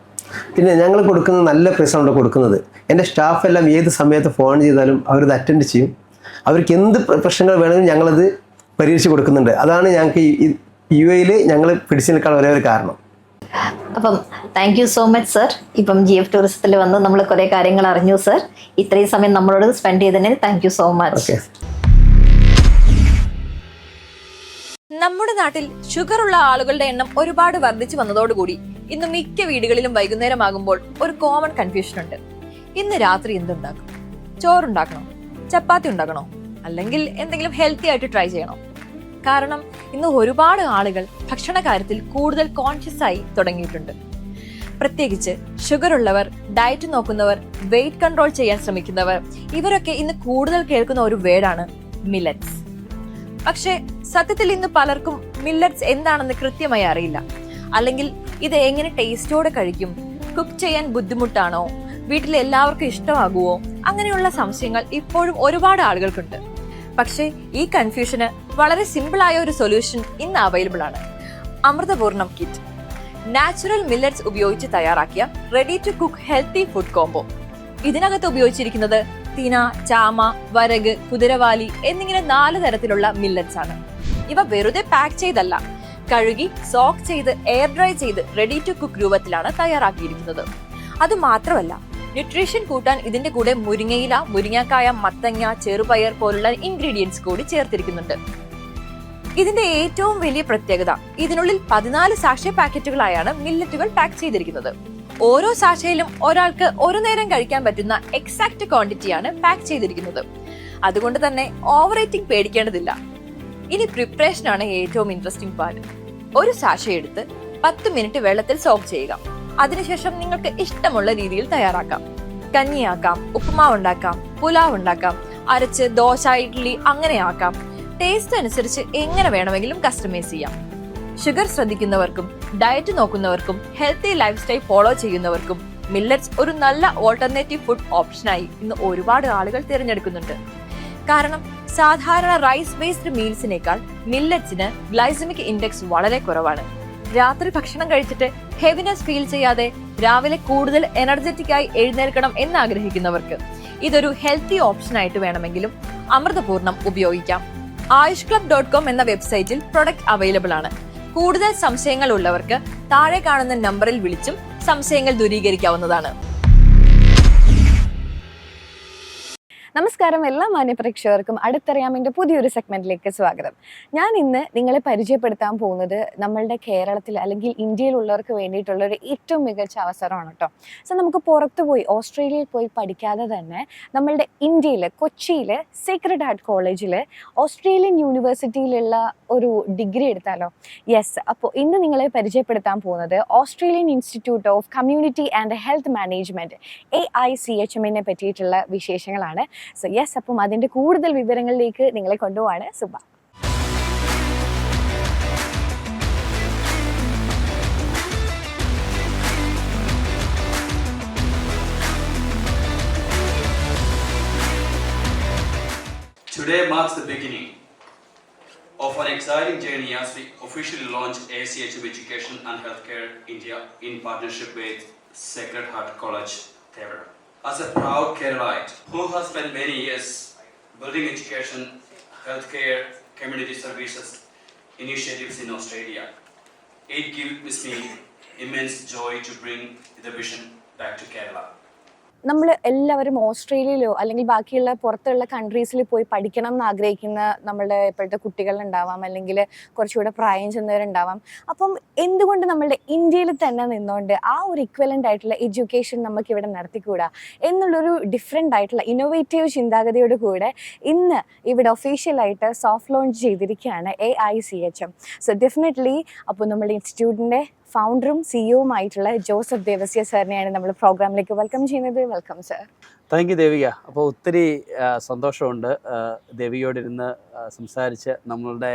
പിന്നെ ഞങ്ങൾ കൊടുക്കുന്നത് നല്ല പ്രൈസാണ് കൊടുക്കുന്നത്. എൻ്റെ സ്റ്റാഫെല്ലാം ഏത് സമയത്ത് ഫോൺ ചെയ്താലും അവരത് അറ്റൻഡ് ചെയ്യും. അവർക്ക് എന്ത് പ്രശ്നങ്ങൾ വേണമെങ്കിലും ഞങ്ങളത് പരിഹരിച്ച് കൊടുക്കുന്നുണ്ട്. അതാണ് ഞങ്ങൾക്ക് UAE ഞങ്ങൾ പിടിച്ചു നിൽക്കാൻ ഒരേ ഒരു കാരണം. അപ്പം thank you so much sir. ഇപ്പം GF ടൂറിസത്തിൽ വന്ന് നമ്മൾ കുറേ കാര്യങ്ങൾ അറിഞ്ഞു സർ. ഇത്രയും സമയം നമ്മളോട് സ്പെൻഡ് ചെയ്തതിന് താങ്ക് യു സോ മച്ച്. നമ്മുടെ നാട്ടിൽ ഷുഗർ ഉള്ള ആളുകളുടെ എണ്ണം ഒരുപാട് വർദ്ധിച്ചു വന്നതോടുകൂടി ഇന്ന് മിക്ക വീടുകളിലും വൈകുന്നേരമാകുമ്പോൾ ഒരു കോമൺ കൺഫ്യൂഷൻ ഉണ്ട്. ഇന്ന് രാത്രി എന്തുണ്ടാക്കും? ചോറുണ്ടാക്കണോ, ചപ്പാത്തി ഉണ്ടാക്കണോ, അല്ലെങ്കിൽ എന്തെങ്കിലും ഹെൽത്തി ആയിട്ട് ട്രൈ ചെയ്യണോ? കാരണം ഇന്ന് ഒരുപാട് ആളുകൾ ഭക്ഷണ കാര്യത്തിൽ കൂടുതൽ കോൺഷ്യസ് ആയി തുടങ്ങിയിട്ടുണ്ട്. പ്രത്യേകിച്ച് ഷുഗർ ഉള്ളവർ, ഡയറ്റ് നോക്കുന്നവർ, വെയിറ്റ് കൺട്രോൾ ചെയ്യാൻ ശ്രമിക്കുന്നവർ, ഇവരൊക്കെ ഇന്ന് കൂടുതൽ കേൾക്കുന്ന ഒരു വേർഡാണ് മില്ലറ്റ്സ്. പക്ഷേ സത്യത്തിൽ ഇന്ന് പലർക്കും മില്ലറ്റ്സ് എന്താണെന്ന് കൃത്യമായി അറിയില്ല. അല്ലെങ്കിൽ ഇത് എങ്ങനെ ടേസ്റ്റോടെ കഴിക്കും, കുക്ക് ചെയ്യാൻ ബുദ്ധിമുട്ടാണോ, വീട്ടിൽ എല്ലാവർക്കും ഇഷ്ടമാകുമോ, അങ്ങനെയുള്ള സംശയങ്ങൾ ഇപ്പോഴും ഒരുപാട് ആളുകൾക്കുണ്ട്. പക്ഷേ ഈ കൺഫ്യൂഷന് വളരെ സിമ്പിൾ ആയ ഒരു സൊല്യൂഷൻ ഇന്ന് അവൈലബിൾ ആണ്. അമൃതപൂർണം കിറ്റ്, നാച്ചുറൽ മില്ലറ്റ്സ് ഉപയോഗിച്ച് തയ്യാറാക്കിയ ready to cook healthy food combo. ഇതിനകത്ത് ഉപയോഗിച്ചിരിക്കുന്നത് തിന, ചാമ, വരക്, കുതിരവാലി എന്നിങ്ങനെ 4 തരത്തിലുള്ള മില്ലറ്റ്സ് ആണ്. ഇവ വെറുതെ പാക്ക് ചെയ്തല്ല, കഴുകി സോക്ക് ചെയ്ത് എയർ ഡ്രൈ ചെയ്ത് റെഡി ടു കുക്ക് രൂപത്തിലാണ് തയ്യാറാക്കിയിരിക്കുന്നത്. അതുമാത്രമല്ല, ന്യൂട്രീഷൻ കൂട്ടാൻ ഇതിന്റെ കൂടെ മുരിങ്ങയില, മുരിങ്ങക്കായ, മത്തങ്ങ, ചെറുപയർ പോലുള്ള ഇൻഗ്രീഡിയൻസ് കൂടി ചേർത്തിരിക്കുന്നുണ്ട്. ഇതിന്റെ ഏറ്റവും വലിയ പ്രത്യേകത, ഇതിനുള്ളിൽ 14 സാഷെ പാക്കറ്റുകളായാണ് മില്ലറ്റുകൾ പാക്ക് ചെയ്തിരിക്കുന്നത്. ഓരോ സാഷയിലും ഒരാൾക്ക് ഒരു നേരം കഴിക്കാൻ പറ്റുന്ന എക്സാക്ട് ക്വാണ്ടിറ്റിയാണ് പാക്ക് ചെയ്തിരിക്കുന്നത്. അതുകൊണ്ട് തന്നെ ഓവർ ഈറ്റിംഗ് പേടിക്കേണ്ടതില്ല. ഇനി പ്രിപ്പറേഷനാണ് ഏറ്റവും ഇൻട്രസ്റ്റിംഗ് പാർട്ട്. ഒരു സാഷ എടുത്ത് 10 മിനിറ്റ് വെള്ളത്തിൽ സോക്ക് ചെയ്യുക. അതിനുശേഷം നിങ്ങൾക്ക് ഇഷ്ടമുള്ള രീതിയിൽ തയ്യാറാക്കാം. കഞ്ഞിയാക്കാം, ഉപ്പുമാവ് ഉണ്ടാക്കാം, പുലാവ് ഉണ്ടാക്കാം, അരച്ച് ദോശ, ഇഡ്ഡലി അങ്ങനെ ആക്കാം. ടേസ്റ്റ് അനുസരിച്ച് എങ്ങനെ വേണമെങ്കിലും കസ്റ്റമൈസ് ചെയ്യാം. ഷുഗർ ശ്രദ്ധിക്കുന്നവർക്കും ഡയറ്റ് നോക്കുന്നവർക്കും ഹെൽത്തി ലൈഫ് സ്റ്റൈൽ ഫോളോ ചെയ്യുന്നവർക്കും മില്ലറ്റ്സ് ഒരു നല്ല ഓൾട്ടർനേറ്റീവ് ഫുഡ് ഓപ്ഷനായി ഇന്ന് ഒരുപാട് ആളുകൾ തിരഞ്ഞെടുക്കുന്നുണ്ട്. കാരണം സാധാരണ റൈസ് ബേസ്ഡ് മീൽസിനേക്കാൾ മില്ലറ്റ്സിന് ഗ്ലൈസമിക് ഇൻഡെക്സ് വളരെ കുറവാണ്. രാത്രി ഭക്ഷണം കഴിച്ചിട്ട് ഹെവിനെസ് ഫീൽ ചെയ്യാതെ രാവിലെ കൂടുതൽ എനർജറ്റിക് ആയി എഴുന്നേൽക്കണം എന്നാഗ്രഹിക്കുന്നവർക്ക് ഇതൊരു ഹെൽത്തി ഓപ്ഷൻ ആയിട്ട് വേണമെങ്കിലും അമൃതപൂർണം ഉപയോഗിക്കാം. ayushclub.com എന്ന വെബ്സൈറ്റിൽ പ്രൊഡക്റ്റ് അവൈലബിൾ ആണ്. കൂടുതൽ സംശയങ്ങൾ ഉള്ളവർക്ക് താഴെ കാണുന്ന നമ്പറിൽ വിളിച്ചും സംശയങ്ങൾ ദൂരീകരിക്കാവുന്നതാണ്. നമസ്കാരം, എല്ലാ മാന്യപ്രേക്ഷകർക്കും അടുത്തറിയാമിൻ്റെ പുതിയൊരു സെഗ്മെന്റിലേക്ക് സ്വാഗതം. ഞാൻ ഇന്ന് നിങ്ങളെ പരിചയപ്പെടുത്താൻ പോകുന്നത് നമ്മളുടെ കേരളത്തിൽ അല്ലെങ്കിൽ ഇന്ത്യയിലുള്ളവർക്ക് വേണ്ടിയിട്ടുള്ള ഒരു ഏറ്റവും മികച്ച അവസരമാണ് കേട്ടോ. സോ നമുക്ക് പുറത്തു പോയി ഓസ്ട്രേലിയയിൽ പോയി പഠിക്കാതെ തന്നെ നമ്മളുടെ ഇന്ത്യയിൽ കൊച്ചിയിൽ സീക്രട്ട് ഹാർട്ട് കോളേജിൽ ഓസ്ട്രേലിയൻ യൂണിവേഴ്സിറ്റിയിലുള്ള ഒരു ഡിഗ്രി എടുത്താലോ? യെസ്. അപ്പോൾ ഇന്ന് നിങ്ങളെ പരിചയപ്പെടുത്താൻ പോകുന്നത് Australian institute of community and health management AICHM പറ്റിയിട്ടുള്ള വിശേഷങ്ങളാണ്. സോ യെസ്, അപ്പം അതിൻ്റെ കൂടുതൽ വിവരങ്ങളിലേക്ക് നിങ്ങളെ കൊണ്ടുപോവാണ് സുബ. Today marks the beginning of an exciting journey as we officially launch AICHM Education and Healthcare India in partnership with Sacred Heart College, Tevera. As a proud Keralite who has spent many years building education, healthcare, community services initiatives in Australia, it gives me immense joy to bring the vision back to Kerala. നമ്മൾ എല്ലാവരും ഓസ്ട്രേലിയയിലോ അല്ലെങ്കിൽ ബാക്കിയുള്ള പുറത്തുള്ള കൺട്രീസിൽ പോയി പഠിക്കണം എന്ന് ആഗ്രഹിക്കുന്ന നമ്മളുടെ ഇപ്പോഴത്തെ കുട്ടികളുണ്ടാവാം, അല്ലെങ്കിൽ കുറച്ചുകൂടെ പ്രായം ചെന്നവരുണ്ടാവാം. അപ്പം എന്തുകൊണ്ട് നമ്മളുടെ ഇന്ത്യയിൽ തന്നെ നിന്നുകൊണ്ട് ആ ഒരു ഇക്വലൻ്റ് ആയിട്ടുള്ള എഡ്യൂക്കേഷൻ നമുക്കിവിടെ നടത്തിക്കൂടാ എന്നുള്ളൊരു ഡിഫറെൻ്റ് ആയിട്ടുള്ള ഇന്നോവേറ്റീവ് ചിന്താഗതിയോട് കൂടെ ഇന്ന് ഇവിടെ ഒഫീഷ്യലായിട്ട് സോഫ്റ്റ് ലോഞ്ച് ചെയ്തിരിക്കുകയാണ് AICHM. സോ ഡെഫിനറ്റ്ലി അപ്പോൾ നമ്മുടെ ഇൻസ്റ്റിറ്റ്യൂട്ടിൻ്റെ ഫൗണ്ടറും സിഇഒയുമായിട്ടുള്ള ജോസഫ് ദേവസ്യ സാറിനെയാണ് നമ്മൾ പ്രോഗ്രാമിലേക്ക് വെൽക്കം ചെയ്യുന്നത്. Welcome sir. Thank you Devika. അപ്പോൾ ഒത്തിരി സന്തോഷമുണ്ട് ദേവികയോടിരുന്ന് സംസാരിച്ച് നമ്മളുടെ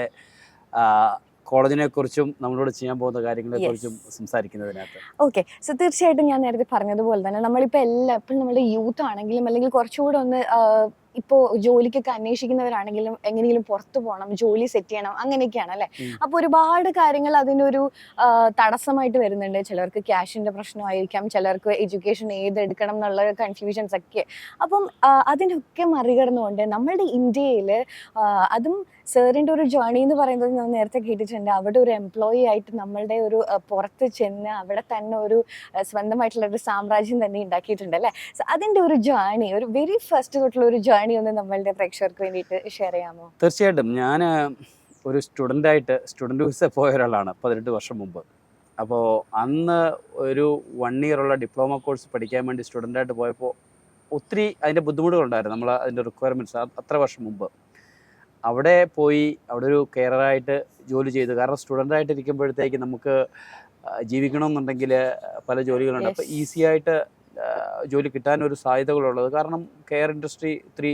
കോളേജിനെ കുറിച്ചും നമ്മളോട് ചെയ്യാൻ പോകുന്ന കാര്യങ്ങളെ കുറിച്ചും സംസാരിക്കുന്നതിനകത്ത്. ഓക്കെ, സോ തീർച്ചയായിട്ടും ഞാൻ നേരത്തെ പറഞ്ഞതുപോലെ തന്നെ നമ്മളിപ്പോൾ എപ്പോഴും നമ്മുടെ യൂത്ത് ആണെങ്കിലും അല്ലെങ്കിൽ കുറച്ചുകൂടെ ഒന്ന് ഇപ്പോൾ ജോലിക്കൊക്കെ അന്വേഷിക്കുന്നവരാണെങ്കിലും എങ്ങനെയെങ്കിലും പുറത്തു പോകണം, ജോലി സെറ്റ് ചെയ്യണം, അങ്ങനെയൊക്കെയാണ് അല്ലേ. അപ്പോൾ ഒരുപാട് കാര്യങ്ങൾ അതിനൊരു തടസ്സമായിട്ട് വരുന്നുണ്ട്. ചിലർക്ക് ക്യാഷിൻ്റെ പ്രശ്നമായിരിക്കാം, ചിലർക്ക് എഡ്യൂക്കേഷൻ ഏതെടുക്കണം എന്നുള്ള കൺഫ്യൂഷൻസ് ഒക്കെ. അപ്പം അതിനൊക്കെ മറികടന്നുകൊണ്ട് നമ്മളുടെ ഇന്ത്യയിൽ അതും സാറിൻ്റെ ഒരു ജേർണി എന്ന് പറയുന്നത് ഞാൻ നേരത്തെ കേട്ടിട്ടുണ്ട്. അവിടെ ഒരു എംപ്ലോയി ആയിട്ട് നമ്മളുടെ ഒരു പുറത്ത് ചെന്ന് അവിടെ തന്നെ ഒരു സ്വന്തമായിട്ടുള്ള ഒരു സാമ്രാജ്യം തന്നെ ഉണ്ടാക്കിയിട്ടുണ്ട് അല്ലേ. സോ അതിൻ്റെ ഒരു ജേർണി, ഒരു വെരി ഫസ്റ്റ് തൊട്ടുള്ള ഒരു ജേർണി ഒന്ന് നമ്മളുടെ പ്രേക്ഷകർക്ക് വേണ്ടിയിട്ട് ഷെയർ ചെയ്യാമോ? തീർച്ചയായിട്ടും. ഞാൻ ഒരു സ്റ്റുഡൻറ്റ് വിസ പോയ ഒരാളാണ് 18 വർഷം മുമ്പ്. അപ്പോൾ അന്ന് ഒരു 1 year ഡിപ്ലോമ കോഴ്സ് പഠിക്കാൻ വേണ്ടി സ്റ്റുഡൻ്റായിട്ട് പോയപ്പോൾ ഒത്തിരി അതിൻ്റെ ബുദ്ധിമുട്ടുകളുണ്ടായിരുന്നു. നമ്മൾ അതിൻ്റെ റിക്വയർമെൻറ്റ്സ് അത്ര വർഷം മുമ്പ് അവിടെ പോയി അവിടെ ഒരു കെയറായിട്ട് ജോലി ചെയ്തു. കാരണം സ്റ്റുഡൻ്റായിട്ട് ഇരിക്കുമ്പോഴത്തേക്ക് നമുക്ക് ജീവിക്കണമെന്നുണ്ടെങ്കിൽ പല ജോലികളുണ്ട്. അപ്പോൾ ഈസി ആയിട്ട് ജോലി കിട്ടാനൊരു സാധ്യതകളുള്ളത്. കാരണം കെയർ ഇൻഡസ്ട്രി ഒത്തിരി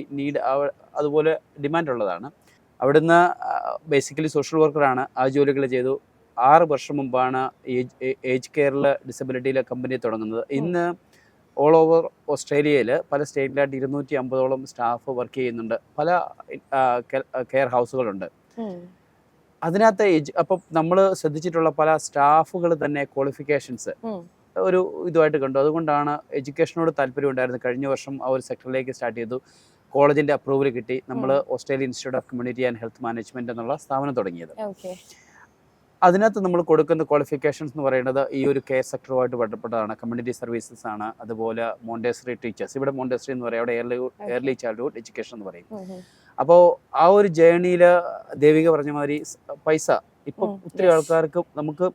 അതുപോലെ ഡിമാൻഡ് ഉള്ളതാണ്. അവിടുന്ന് ബേസിക്കലി സോഷ്യൽ വർക്കറാണ്. ആ ജോലികൾ ചെയ്തു. 6 വർഷം മുമ്പാണ് ഏജ് കെയറിൽ ഡിസബിലിറ്റിയിലെ കമ്പനി തുടങ്ങുന്നത്. ഇന്ന് ഓൾ ഓവർ ഓസ്ട്രേലിയയിൽ പല സ്റ്റേറ്റിലായിട്ട് 250ഓളം സ്റ്റാഫ് വർക്ക് ചെയ്യുന്നുണ്ട്. പല കെയർ ഹൗസുകളുണ്ട്. അതിനകത്ത് അപ്പം നമ്മൾ ശ്രദ്ധിച്ചിട്ടുള്ള പല സ്റ്റാഫുകൾ തന്നെ ക്വാളിഫിക്കേഷൻസ് ഒരു ഇതുമായിട്ട് കണ്ടു. അതുകൊണ്ടാണ് എഡ്യൂക്കേഷനോട് താല്പര്യം ഉണ്ടായിരുന്നു. കഴിഞ്ഞ വർഷം ആ ഒരു സെക്ടറിലേക്ക് സ്റ്റാർട്ട് ചെയ്തു. കോളേജിൻ്റെ അപ്രൂവൽ കിട്ടി. നമ്മൾ Australian institute of community and health management എന്നുള്ള സ്ഥാപനം തുടങ്ങിയത്. അതിനകത്ത് നമ്മൾ കൊടുക്കുന്ന ക്വാളിഫിക്കേഷൻസ് എന്ന് പറയുന്നത് ഈ ഒരു കെയർ സെക്ടറുമായിട്ട് ബന്ധപ്പെട്ടതാണ്. കമ്മ്യൂണിറ്റി സർവീസസ് ആണ്. അതുപോലെ മോണ്ടേസറി ടീച്ചേഴ്സ്. ഇവിടെ മോണ്ടേസറി എന്ന് പറയും, അവിടെ എയർലി ചൈൽഡ്ഹുഡ് എഡ്യൂക്കേഷൻ എന്ന് പറയും. അപ്പോൾ ആ ഒരു ജേർണിയിൽ ദേവിക പറഞ്ഞ മാതിരി പൈസ ഇപ്പം ഒത്തിരി ആൾക്കാർക്ക് നമുക്ക്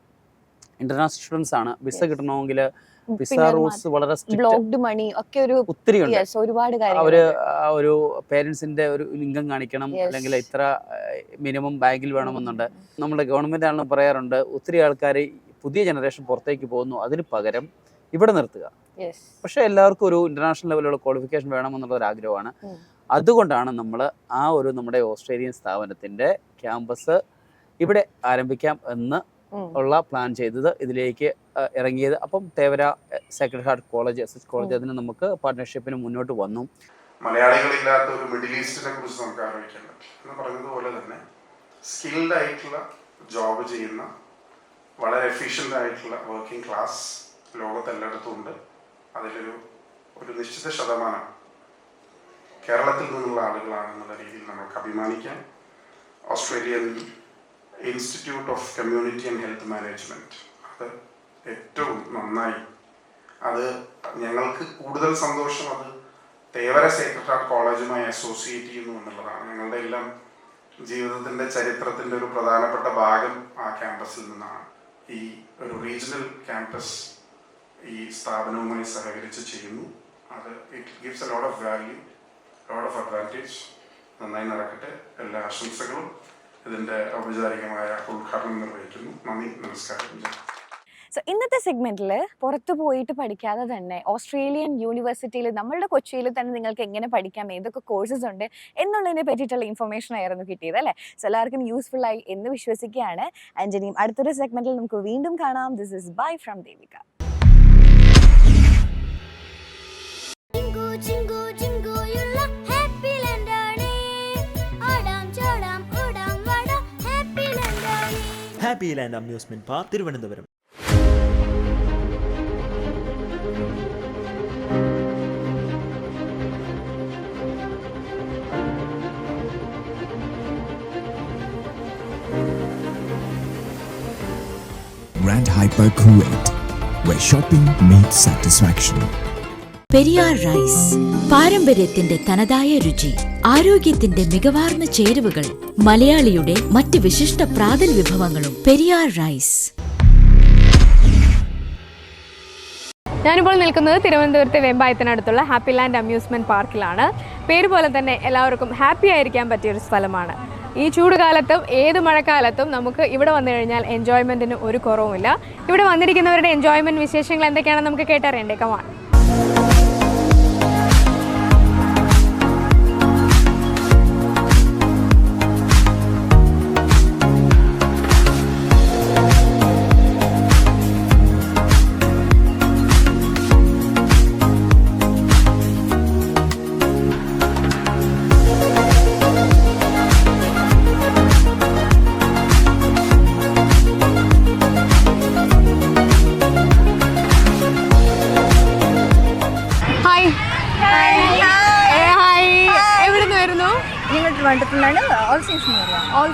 ഇന്റർനാഷണൽ സ്റ്റുഡൻസ് ആണ്. വിസ കിട്ടണമെങ്കിൽ വിസ റൂൾസ് വളരെ ഒത്തിരി ഉണ്ട്. അവര് ഒരു പേരൻസിന്റെ ഒരു ഇൻകം കാണിക്കണം, അല്ലെങ്കിൽ ഇത്ര മിനിമം ബാങ്കിൽ വേണമെന്നുണ്ട്. നമ്മുടെ ഗവൺമെന്റ് ആണെന്ന് പറയാറുണ്ട്. ഒത്തിരി ആൾക്കാർ പുതിയ ജനറേഷൻ പുറത്തേക്ക് പോകുന്നു, അതിന് പകരം ഇവിടെ നിർത്തുക. പക്ഷെ എല്ലാവർക്കും ഒരു ഇന്റർനാഷണൽ ലെവലിലുള്ള ക്വാളിഫിക്കേഷൻ വേണമെന്നുള്ള ഒരു ആഗ്രഹമാണ്. അതുകൊണ്ടാണ് നമ്മൾ ആ ഒരു നമ്മുടെ ഓസ്ട്രേലിയൻ സ്ഥാപനത്തിന്റെ ക്യാമ്പസ് ഇവിടെ ആരംഭിക്കാം എന്ന് ഉള്ള പ്ലാൻ ചെയ്തത്, ഇതിലേക്ക് ഇറങ്ങിയത്. അപ്പം തേവര സേക്രഡ് ഹാർട്ട് കോളേജ് അതിന് നമുക്ക് പാർട്ട്ണർഷിപ്പിന് മുന്നോട്ട് വന്നു. മലയാളികളില്ലാത്ത ഒരു മിഡിൽ ഈസ്റ്റിനെ കുറിച്ച് നമുക്ക് ആലോചിക്കാൻ പറ്റും. എന്ന് പറഞ്ഞതുപോലെ തന്നെ സ്കിൽഡ് ആയിട്ടുള്ള ജോബ് ചെയ്യുന്ന വളരെ എഫിഷ്യൻ്റ് ആയിട്ടുള്ള വർക്കിംഗ് ക്ലാസ് ലോകത്തെല്ലായിടത്തും ഉണ്ട്. അതിലൊരു നിശ്ചിത ശതമാനം കേരളത്തിൽ നിന്നുള്ള ആളുകളാണെന്നുള്ള രീതിയിൽ നമുക്ക് അഭിമാനിക്കാം. Australian institute of community and health management അത് ഏറ്റവും നന്നായി, അത് ഞങ്ങൾക്ക് കൂടുതൽ സന്തോഷം അത് തേവര സേക്രഡ് ഹാർട്ട് കോളേജുമായി അസോസിയേറ്റ് ചെയ്യുന്നു എന്നുള്ളതാണ്. ഞങ്ങളുടെ എല്ലാം ജീവിതത്തിൻ്റെ ചരിത്രത്തിൻ്റെ ഒരു പ്രധാനപ്പെട്ട ഭാഗം ആ ക്യാമ്പസിൽ നിന്നാണ്. ഈ ഒരു റീജിയണൽ ക്യാമ്പസ് ഈ സ്ഥാപനവുമായി സഹകരിച്ച് ചെയ്യുന്നു. അത് it gives a lot of value, lot of advantage. നന്നായി നടക്കട്ടെ. എല്ലാ ആശംസകളും. ഇതിൻ്റെ ഔപചാരികമായ ഉദ്ഘാടനം നിർവഹിക്കുന്നു. നന്ദി, നമസ്കാരം. സോ ഇന്നത്തെ സെഗ്മെന്റിൽ പുറത്തു പോയിട്ട് പഠിക്കാതെ തന്നെ ഓസ്ട്രേലിയൻ യൂണിവേഴ്സിറ്റിയിൽ നമ്മളുടെ കൊച്ചിയിൽ തന്നെ നിങ്ങൾക്ക് എങ്ങനെ പഠിക്കാം, ഏതൊക്കെ കോഴ്സസ് ഉണ്ട് എന്നുള്ളതിനെ പറ്റിയിട്ടുള്ള ഇൻഫർമേഷൻ ആയിരുന്നു കിട്ടിയത് അല്ലേ. സോ എല്ലാവർക്കും യൂസ്ഫുൾ ആയി എന്ന് വിശ്വസിക്കുകയാണ്. ആൻജനിയും അടുത്തൊരു സെഗ്മെന്റിൽ നമുക്ക് വീണ്ടും കാണാം. This is bye from Devika. Happy Land Amusement Park Thiruvananthapuram. Grand Hyper Kuwait, where shopping meets satisfaction. Periyar rice, പാരമ്പര്യത്തിന്റെ തനതായ രുചി, ആരോഗ്യത്തിന്റെ മികവാർന്ന ചേരുവകൾ, മലയാളിയുടെ മറ്റ് വിശിഷ്ട പ്രാതൽ വിഭവങ്ങളും. പെരിയാർ റൈസ്. ഞാനിപ്പോൾ നിൽക്കുന്നത് തിരുവനന്തപുരത്തെ വെമ്പായത്തിനടുത്തുള്ള ഹാപ്പി ലാൻഡ് അമ്യൂസ്മെന്റ് പാർക്കിലാണ്. പേര് പോലെ തന്നെ എല്ലാവർക്കും ഹാപ്പി ആയിരിക്കാൻ പറ്റിയൊരു സ്ഥലമാണ്. ഈ ചൂടുകാലത്തും ഏത് മഴക്കാലത്തും നമുക്ക് ഇവിടെ വന്നു കഴിഞ്ഞാൽ എൻജോയ്മെന്റിന് ഒരു കുറവുമില്ല. ഇവിടെ വന്നിരിക്കുന്നവരുടെ എൻജോയ്മെന്റ് വിശേഷങ്ങൾ എന്തൊക്കെയാണെന്ന് നമുക്ക് കേട്ടറിയണ്ടേ. കമാൺ.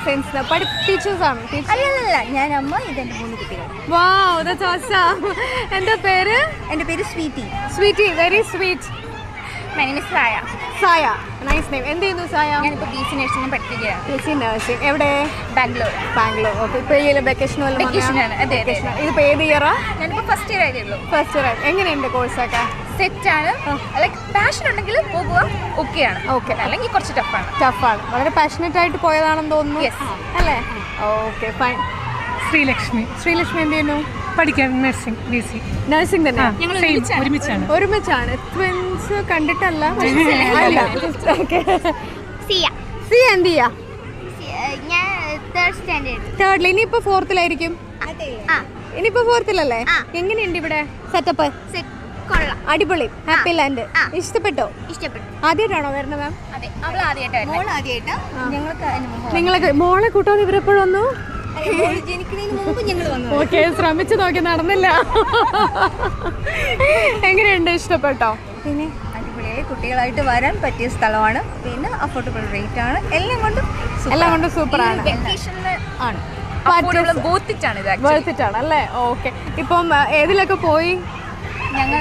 ഫ്രണ്ട്സ് ടീച്ചേഴ്സ് ആണ്? അല്ലല്ല, ഞാൻ അമ്മ, ഇതെന്റെ 3 കുട്ടികൾ. Wow, that's awesome. എന്താ പേര്? എൻ്റെ പേര് Sweety. Sweety, very sweet. My name is Saya. Saya, nice name. എന്ത് ചെയ്യുന്നു സായ? ഞാനിപ്പോൾ BC നഴ്സിംഗ് പഠിക്കുകയാണ്. BC nursing. എവിടെ? ബാംഗ്ലൂർ. ബാംഗ്ലൂർ. ഓക്കെ. ഇപ്പോൾ ഈ വെക്കേഷൻ വെക്കേഷനാണ്. അതെ അതെ. ഇതിപ്പോൾ ഏത് ഇയറാ? ഞാനിപ്പോൾ ഫസ്റ്റ് ഇയർ ആയതേ ഉള്ളൂ. First year. എങ്ങനെയുണ്ട് കോഴ്സൊക്കെ? സെറ്റാണ്. ലൈക്ക് പാഷൻ ഉണ്ടെങ്കിൽ പോകുക, ഓക്കെയാണ്. ഓക്കെ. അല്ലെങ്കിൽ കുറച്ച് ടഫാണ്. ടഫാണ്. വളരെ പാഷനറ്റ് ആയിട്ട് പോയതാണെന്ന് തോന്നുന്നു. അല്ലേ? Okay, fine. ശ്രീലക്ഷ്മി. ശ്രീലക്ഷ്മി എന്ത് ചെയ്യുന്നു? പഠിക്കാൻ നഴ്സിംഗ്, BC. നഴ്സിംഗ് തന്നെ? ഒരുമിച്ചാണ്. ഒരുമിച്ചാണ്. ട്വിൻസ് കണ്ടിട്ടല്ല. ഓക്കെ. സിയ. സിയ എന്ത് ചെയ്യാ? ഞാൻ 3rd സ്റ്റാൻഡേർഡ്. തേർഡിൽ. ഇനിയിപ്പോ 4th-ലായിരിക്കും. ഇനിയിപ്പോ 4th-ലല്ലേ? എങ്ങനെയുണ്ട് ഇവിടെ സെറ്റപ്പ്? അടിപൊളി. ഹാപ്പി ലാൻഡ് ഇഷ്ടപ്പെട്ടോ? ഇഷ്ടപ്പെട്ടു. ആദ്യമായിട്ടാണോ വരുന്നത് മാം? അതെ, അവൾ ആദ്യമായിട്ടാണ്. മോൾ ആദ്യമായിട്ടാ. നിങ്ങൾക്ക് മോളെ കൂട്ടാന്ന് ഇവരെപ്പോഴൊന്നു ജനിക്കുന്നതിന് മുമ്പ് ഞങ്ങൾ വന്നു. ഓക്കെ, ശ്രമിച്ചു നോക്കി, നടന്നില്ല. എങ്ങനെയുണ്ട്? ഇഷ്ടപ്പെട്ടോ? പിന്നെ അടിപൊളിയായി കുട്ടികളായിട്ട് വരാൻ പറ്റിയ സ്ഥലമാണ്. പിന്നെ അഫോർഡബിൾ റേറ്റ് ആണ്. എല്ലാം കൊണ്ടും സൂപ്പറാണ്. ആണ്. വർത്തിട്ടാണ് അല്ലേ? ഓക്കെ. ഇപ്പം ഏതിലൊക്കെ പോയി? ഞങ്ങൾ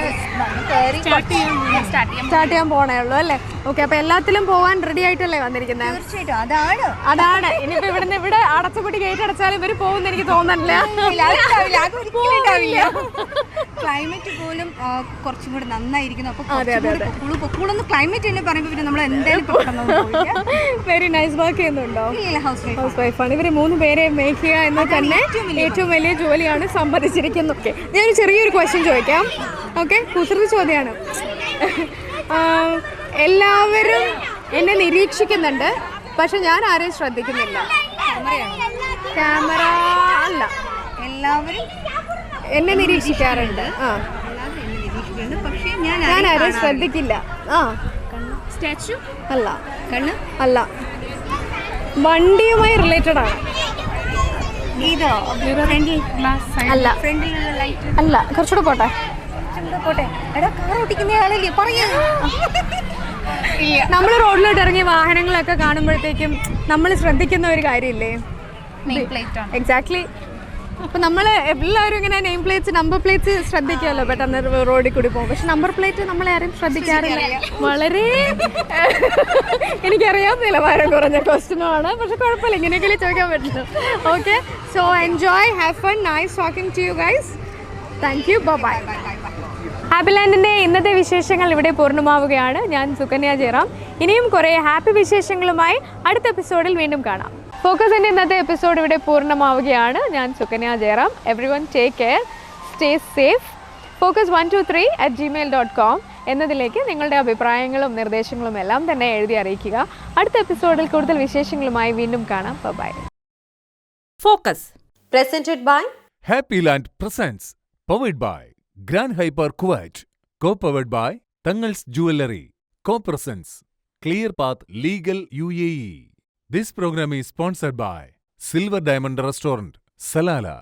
സ്റ്റാർട്ട് ചെയ്യാൻ പോണേ ഉള്ളൂ അല്ലേ? ഓക്കെ. അപ്പൊ എല്ലാത്തിലും പോവാൻ റെഡി ആയിട്ടല്ലേ വന്നിരിക്കുന്നത്? തീർച്ചയായിട്ടും. അതാണ്. ഇനിയിപ്പോ ഇവിടെ അടച്ചുപൂട്ടി ഗേറ്റ് അടച്ചാലും ഇവര് പോകുന്ന എനിക്ക് തോന്നുന്നില്ല. ക്ലൈമറ്റ് പോലും കുറച്ചും കൂടെ നന്നായിരിക്കുന്നു. അപ്പൊ ക്ലൈമറ്റ് തന്നെ പറയുമ്പോൾ പിന്നെ നമ്മൾ എന്തായാലും വെരി നൈസ്. വർക്ക് ചെയ്യുന്നുണ്ടോ? ഹൗസ് വൈഫാണ്. ഇവര് 3 പേരെ മേക്ക് ചെയ്യുക എന്ന് തന്നെ ഏറ്റവും വലിയ ജോലിയാണ്. സമ്മതിച്ചിരിക്കുന്നു. ഓക്കെ, ഞാനൊരു ചെറിയൊരു ക്വസ്റ്റ്യൻ ചോദിക്കാം. ഓക്കെ, കുസൃതി ചോദ്യമാണ്. എല്ലാവരും എന്നെ നിരീക്ഷിക്കുന്നുണ്ട്, പക്ഷെ ഞാൻ ആരെയും ശ്രദ്ധിക്കുന്നില്ല. ക്യാമറ അല്ല, എല്ലാവരും എന്നെ നിരീക്ഷിക്കാറുണ്ട്. പക്ഷേ ഞാൻ ആരെയും ശ്രദ്ധിക്കില്ല. സ്റ്റാച്ചു അല്ല. കണ്ണ് അല്ല. വണ്ടിയുമായി റിലേറ്റഡ് ആണ്. ഇതോ? അല്ല. ഫ്രണ്ടിലുള്ള ലൈറ്റ് അല്ല. കുറച്ചുകൂടെ പോട്ടെ. എടാ, കാർ ഓടിക്കുന്ന ആളല്ലേ? പറയാ. നമ്മൾ റോഡിലോട്ട് ഇറങ്ങി വാഹനങ്ങളൊക്കെ കാണുമ്പോഴത്തേക്കും നമ്മൾ ശ്രദ്ധിക്കുന്ന ഒരു കാര്യമില്ലേ? എക്സാക്ട്ലി. അപ്പൊ നമ്മൾ എല്ലാവരും ഇങ്ങനെ നെയിം പ്ലേറ്റ്സ്, നമ്പർ പ്ലേറ്റ്സ് ശ്രദ്ധിക്കാമല്ലോ പെട്ടെന്ന് റോഡിൽ കൂടി പോകും. പക്ഷെ നമ്പർ പ്ലേറ്റ് നമ്മളെ ആരും ശ്രദ്ധിക്കാറില്ല. വളരെ എനിക്കറിയാം, നിലവാരം കുറഞ്ഞ ക്വസ്റ്റ്യനുമാണ്. പക്ഷെ കുഴപ്പമില്ല, ഇങ്ങനെയൊക്കെ ചോദിക്കാൻ പറ്റുള്ളൂ. Okay, so enjoy, have fun, nice talking to you guys. Thank you. Bye. Happy ലാൻഡിൻ്റെ ഇന്നത്തെ വിശേഷങ്ങൾ ഇവിടെ പൂർണ്ണമാവുകയാണ്. ഞാൻ സുകന്യ ജയറാം. ഇനിയും കുറേ ഹാപ്പി വിശേഷങ്ങളുമായി അടുത്ത എപ്പിസോഡിൽ വീണ്ടും കാണാം. ഫോക്കസിൻ്റെ ഇന്നത്തെ എപ്പിസോഡ് ഇവിടെ പൂർണ്ണമാവുകയാണ്. ഞാൻ Sukanya Jayaram. Everyone take care, stay safe. focus123@gmail.com എന്നതിലേക്ക് നിങ്ങളുടെ അഭിപ്രായങ്ങളും നിർദ്ദേശങ്ങളും എല്ലാം തന്നെ എഴുതി അറിയിക്കുക. അടുത്ത എപ്പിസോഡിൽ കൂടുതൽ വിശേഷങ്ങളുമായി വീണ്ടും കാണാം. Bye. Focus presented by Happy Land presents, powered by Grand Hyper Kuwait, co-powered by Thangals jewellery, co-presents Clear Path Legal UAE. This program is sponsored by Silver Diamond Restaurant, Salala.